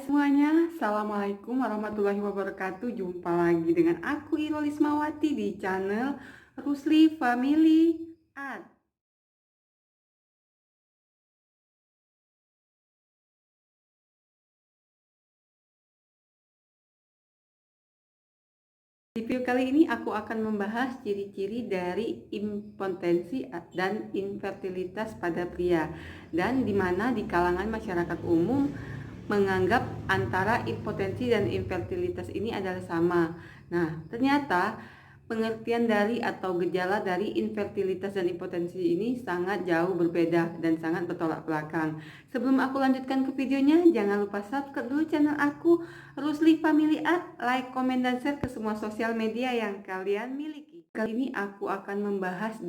semuanya, Assalamualaikum warahmatullahi wabarakatuh. Jumpa lagi dengan aku Iro Lismawati di channel Rusli Family Art. Di video kali ini aku akan membahas ciri-ciri dari impotensi dan infertilitas pada pria, dan dimana di kalangan masyarakat umum menganggap antara impotensi dan infertilitas ini adalah sama. Nah, ternyata pengertian dari atau gejala dari infertilitas dan impotensi ini sangat jauh berbeda dan sangat bertolak belakang. Sebelum aku lanjutkan ke videonya, jangan lupa subscribe dulu channel aku, Rusli Family Art, like, komen, dan share ke semua sosial media yang kalian miliki. Kali ini aku akan membahas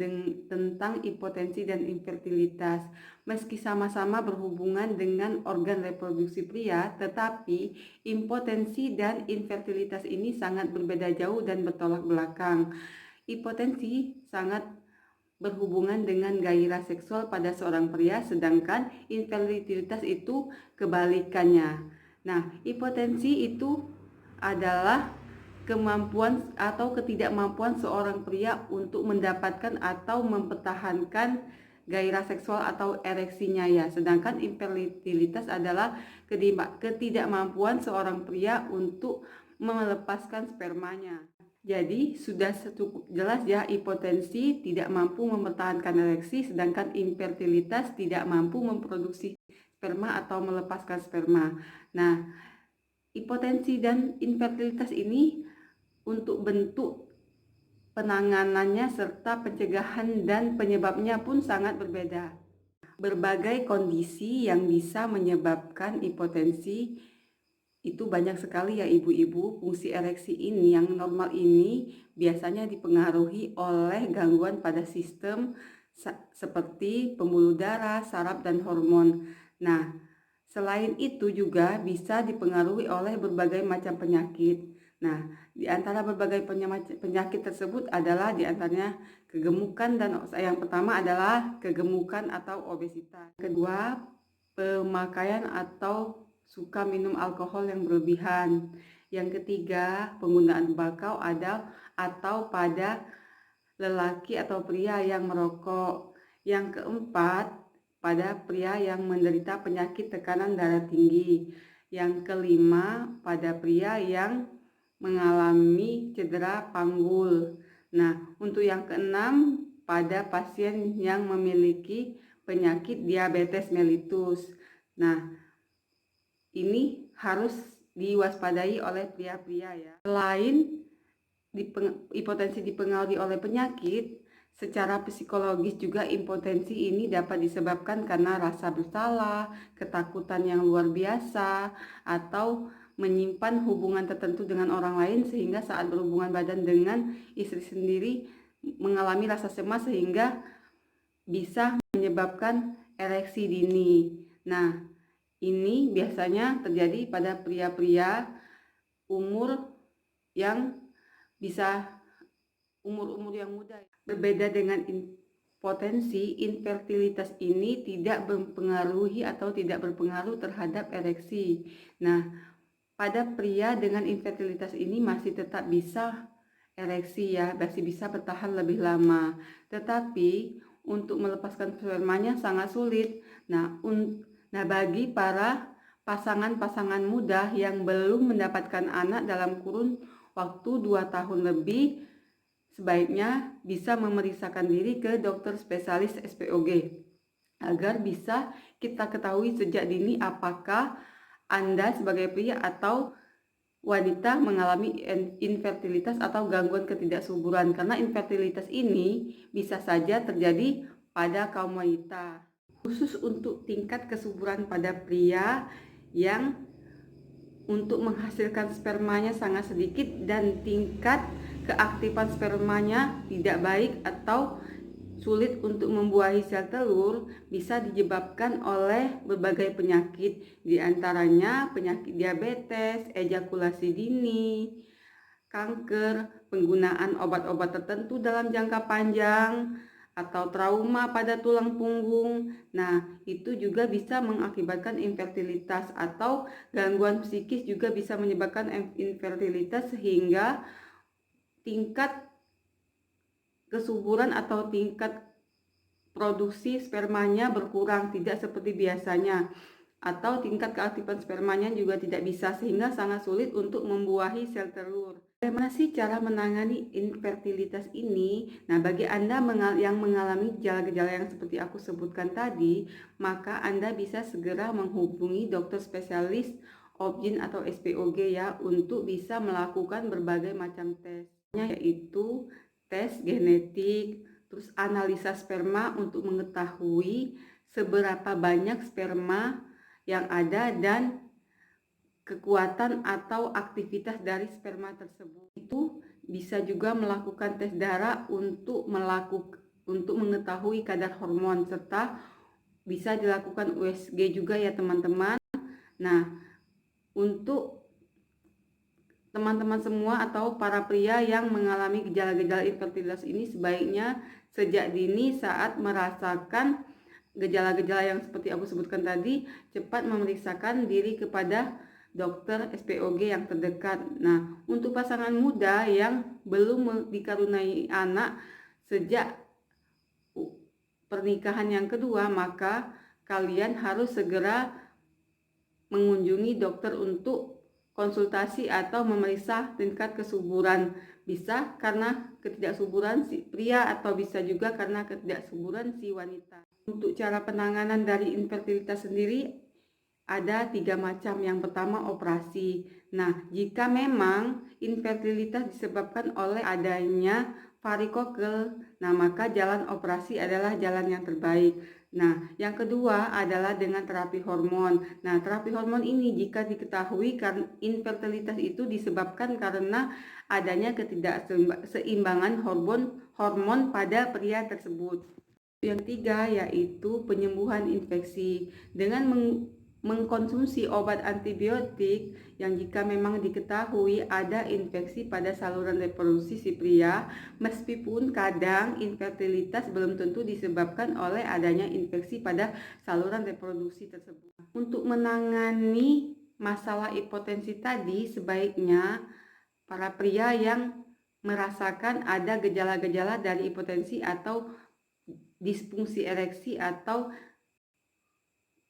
tentang impotensi dan infertilitas. Meski sama-sama berhubungan dengan organ reproduksi pria, tetapi impotensi dan infertilitas ini sangat berbeda jauh dan bertolak belakang. Impotensi sangat berhubungan dengan gairah seksual pada seorang pria, sedangkan infertilitas itu kebalikannya. Nah, impotensi itu adalah kemampuan atau ketidakmampuan seorang pria untuk mendapatkan atau mempertahankan gairah seksual atau ereksinya ya. Sedangkan infertilitas adalah ketidakmampuan seorang pria untuk melepaskan spermanya. Jadi sudah cukup jelas ya, impotensi tidak mampu mempertahankan ereksi, sedangkan infertilitas tidak mampu memproduksi sperma atau melepaskan sperma. Nah, impotensi dan infertilitas ini untuk bentuk penanganannya serta pencegahan dan penyebabnya pun sangat berbeda. Berbagai kondisi yang bisa menyebabkan impotensi itu banyak sekali ya ibu-ibu. Fungsi ereksi ini yang normal ini biasanya dipengaruhi oleh gangguan pada sistem seperti pembuluh darah, saraf, dan hormon. Nah, selain itu juga bisa dipengaruhi oleh berbagai macam penyakit. Nah, di antara berbagai penyakit tersebut adalah di antaranya kegemukan, dan yang pertama adalah kegemukan atau obesitas. Kedua, pemakaian atau suka minum alkohol yang berlebihan. Yang ketiga, penggunaan tembakau atau pada lelaki atau pria yang merokok. Yang keempat, pada pria yang menderita penyakit tekanan darah tinggi. Yang kelima, pada pria yang mengalami cedera panggul. Nah, untuk yang keenam, pada pasien yang memiliki penyakit diabetes mellitus. Nah, ini harus diwaspadai oleh pria-pria ya. Selain impotensi dipengaruhi oleh penyakit, secara psikologis juga impotensi ini dapat disebabkan karena rasa bersalah, ketakutan yang luar biasa, atau menyimpan hubungan tertentu dengan orang lain sehingga saat berhubungan badan dengan istri sendiri mengalami rasa cemas sehingga bisa menyebabkan ereksi dini. Nah, ini biasanya terjadi pada pria-pria umur yang umur yang muda. Berbeda dengan impotensi, infertilitas ini tidak mempengaruhi atau tidak berpengaruh terhadap ereksi. Nah, pada pria dengan infertilitas ini masih tetap bisa ereksi ya, masih bisa bertahan lebih lama. Tetapi untuk melepaskan spermanya sangat sulit. Nah, bagi para pasangan-pasangan muda yang belum mendapatkan anak dalam kurun waktu 2 tahun lebih, sebaiknya bisa memeriksakan diri ke dokter spesialis SPOG agar bisa kita ketahui sejak dini apakah Anda sebagai pria atau wanita mengalami infertilitas atau gangguan ketidaksuburan, karena infertilitas ini bisa saja terjadi pada kaum wanita. Khusus untuk tingkat kesuburan pada pria yang untuk menghasilkan spermanya sangat sedikit dan tingkat keaktifan spermanya tidak baik atau sulit untuk membuahi sel telur, bisa disebabkan oleh berbagai penyakit, diantaranya penyakit diabetes, ejakulasi dini, kanker, penggunaan obat-obat tertentu dalam jangka panjang, atau trauma pada tulang punggung. Nah, itu juga bisa mengakibatkan infertilitas, atau gangguan psikis juga bisa menyebabkan infertilitas sehingga tingkat kesuburan atau tingkat produksi spermanya berkurang, tidak seperti biasanya, atau tingkat keaktifan spermanya juga tidak bisa, sehingga sangat sulit untuk membuahi sel telur. Bagaimana sih cara menangani infertilitas ini? Nah, bagi Anda yang mengalami gejala-gejala yang seperti aku sebutkan tadi, maka Anda bisa segera menghubungi dokter spesialis OB/GYN atau SPOG ya, untuk bisa melakukan berbagai macam tes, yaitu tes genetik, terus analisa sperma untuk mengetahui seberapa banyak sperma yang ada dan kekuatan atau aktivitas dari sperma tersebut. Itu bisa juga melakukan tes darah untuk mengetahui kadar hormon, serta bisa dilakukan USG juga ya teman-teman. Nah, untuk teman-teman semua atau para pria yang mengalami gejala-gejala infertilitas ini, sebaiknya sejak dini saat merasakan gejala-gejala yang seperti aku sebutkan tadi, cepat memeriksakan diri kepada dokter SPOG yang terdekat. Nah, untuk pasangan muda yang belum dikaruniai anak sejak pernikahan yang kedua, maka kalian harus segera mengunjungi dokter untuk konsultasi atau memeriksa tingkat kesuburan. Bisa karena ketidaksuburan si pria atau bisa juga karena ketidaksuburan si wanita. Untuk cara penanganan dari infertilitas sendiri ada 3 macam. Yang pertama, operasi. Nah, jika memang infertilitas disebabkan oleh adanya varikokel, nah maka jalan operasi adalah jalan yang terbaik. Nah, yang kedua adalah dengan terapi hormon. Nah, terapi hormon ini jika diketahui karena infertilitas itu disebabkan karena adanya ketidakseimbangan hormon pada pria tersebut. Yang tiga yaitu penyembuhan infeksi dengan mengkonsumsi obat antibiotik yang jika memang diketahui ada infeksi pada saluran reproduksi si pria, meskipun kadang infertilitas belum tentu disebabkan oleh adanya infeksi pada saluran reproduksi tersebut. Untuk menangani masalah impotensi tadi, sebaiknya para pria yang merasakan ada gejala-gejala dari impotensi atau disfungsi ereksi atau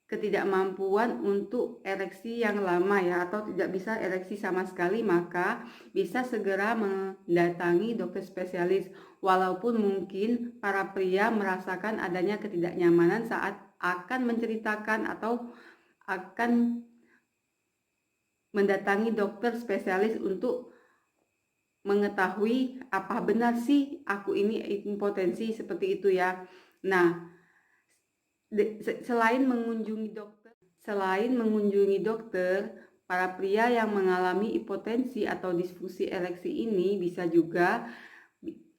ketidakmampuan untuk ereksi yang lama ya, atau tidak bisa ereksi sama sekali, maka bisa segera mendatangi dokter spesialis. Walaupun mungkin para pria merasakan adanya ketidaknyamanan saat akan menceritakan atau akan mendatangi dokter spesialis untuk mengetahui apa benar sih aku ini impotensi seperti itu ya. Nah, selain mengunjungi dokter, para pria yang mengalami impotensi atau disfungsi ereksi ini bisa juga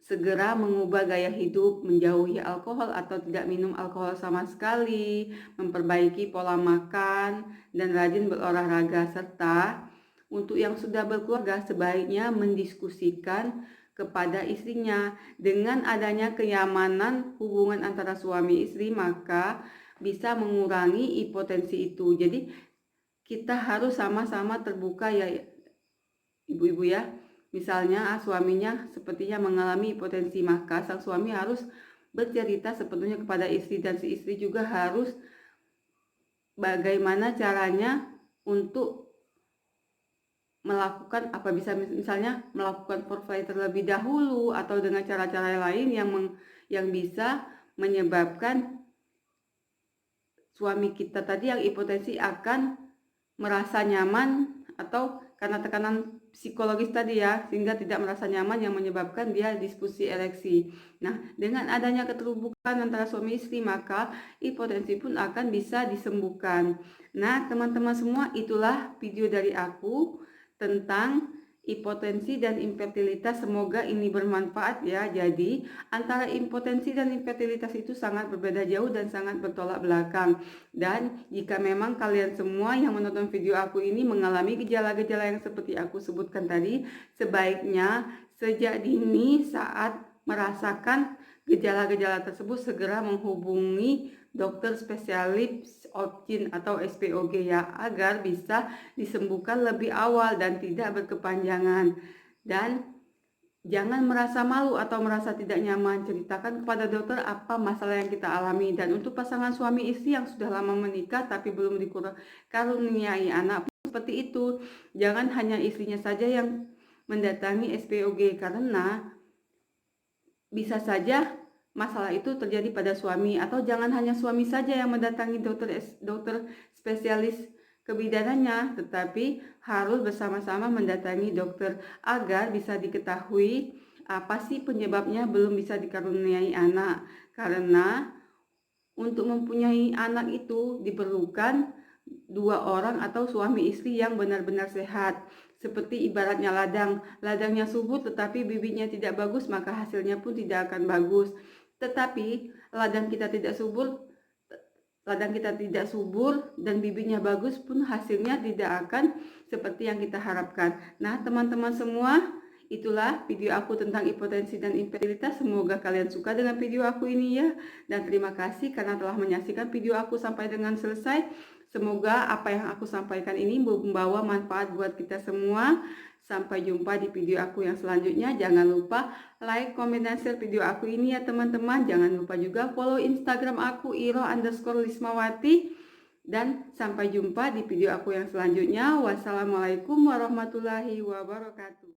segera mengubah gaya hidup, menjauhi alkohol atau tidak minum alkohol sama sekali, memperbaiki pola makan, dan rajin berolahraga. Serta untuk yang sudah berkeluarga, sebaiknya mendiskusikan kepada istrinya. Dengan adanya kenyamanan hubungan antara suami istri, maka bisa mengurangi impotensi itu. Jadi kita harus sama-sama terbuka ya ibu-ibu ya. Misalnya suaminya sepertinya mengalami impotensi, maka sang suami harus bercerita sepenuhnya kepada istri, dan si istri juga harus bagaimana caranya untuk melakukan apa, bisa misalnya melakukan foreplay terlebih dahulu atau dengan cara-cara lain yang bisa menyebabkan suami kita tadi yang impotensi akan merasa nyaman, atau karena tekanan psikologis tadi ya, sehingga tidak merasa nyaman yang menyebabkan dia disfungsi ereksi. Nah, dengan adanya keterbukaan antara suami istri, maka impotensi pun akan bisa disembuhkan. Nah, teman-teman semua, itulah video dari aku tentang impotensi dan infertilitas. Semoga ini bermanfaat ya. Jadi antara impotensi dan infertilitas itu sangat berbeda jauh dan sangat bertolak belakang. Dan jika memang kalian semua yang menonton video aku ini mengalami gejala-gejala yang seperti aku sebutkan tadi, sebaiknya sejak dini saat merasakan gejala-gejala tersebut segera menghubungi dokter spesialis OB/GYN atau SPOG ya, agar bisa disembuhkan lebih awal dan tidak berkepanjangan. Dan jangan merasa malu atau merasa tidak nyaman, ceritakan kepada dokter apa masalah yang kita alami. Dan untuk pasangan suami istri yang sudah lama menikah tapi belum dikaruniai anak pun seperti itu. Jangan hanya istrinya saja yang mendatangi SPOG, karena bisa saja masalah itu terjadi pada suami, atau jangan hanya suami saja yang mendatangi dokter spesialis kebidanannya, tetapi harus bersama-sama mendatangi dokter agar bisa diketahui apa sih penyebabnya belum bisa dikaruniai anak. Karena untuk mempunyai anak itu diperlukan 2 orang atau suami istri yang benar-benar sehat. Seperti ibaratnya ladangnya subur tetapi bibitnya tidak bagus, maka hasilnya pun tidak akan bagus. Tetapi ladang kita tidak subur dan bibitnya bagus pun hasilnya tidak akan seperti yang kita harapkan. Nah, teman-teman semua, itulah video aku tentang impotensi dan infertilitas. Semoga kalian suka dengan video aku ini ya. Dan terima kasih karena telah menyaksikan video aku sampai dengan selesai. Semoga apa yang aku sampaikan ini membawa manfaat buat kita semua. Sampai jumpa di video aku yang selanjutnya. Jangan lupa like, comment, dan share video aku ini ya teman-teman. Jangan lupa juga follow Instagram aku iro_lismawati. Dan sampai jumpa di video aku yang selanjutnya. Wassalamualaikum warahmatullahi wabarakatuh.